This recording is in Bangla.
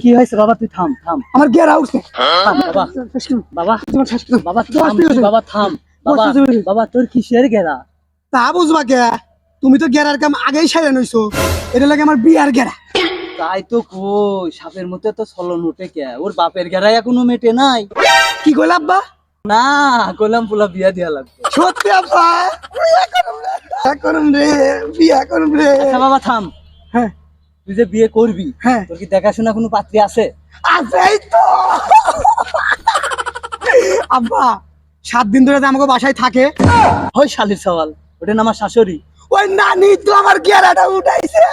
কি হয়েছে বাবা? তুই থাম থাম, আমার গেরা উঠছে বাবা বাবা বাবা বাবা থাম বাবা বাবা, তোর কিসের গেরা? তা বুঝবা কে? তুমি তো গেরার কাম আগেই সাইরা নইছো, এটা লাগে আমার বিয়ার গেরা। তাই তো কই, সাপের মধ্যে তো ছলন উঠে কে? ওর বাপের গেরাই এখনো মেটে নাই। কি কইলা আব্বা? না, কইলাম পোলা বিয়া দিয়া লাগবে। সত্যি আব্বা? বিয়া করুম রে, বিয়া করুম রে। আচ্ছা বাবা থাম, হ্যাঁ তুই যে বিয়ে করবি, হ্যাঁ তোর কি দেখাশোনা কোনো পাত্রী আছে? আছেই তো। আব্বা 7 দিন ধরে যে আমাকে বাসায় থাকে, ওই শালির সওয়াল, ওটা না আমার শাশুড়ি। ওই নানি তো আমার গেরাটা উঠাইছে।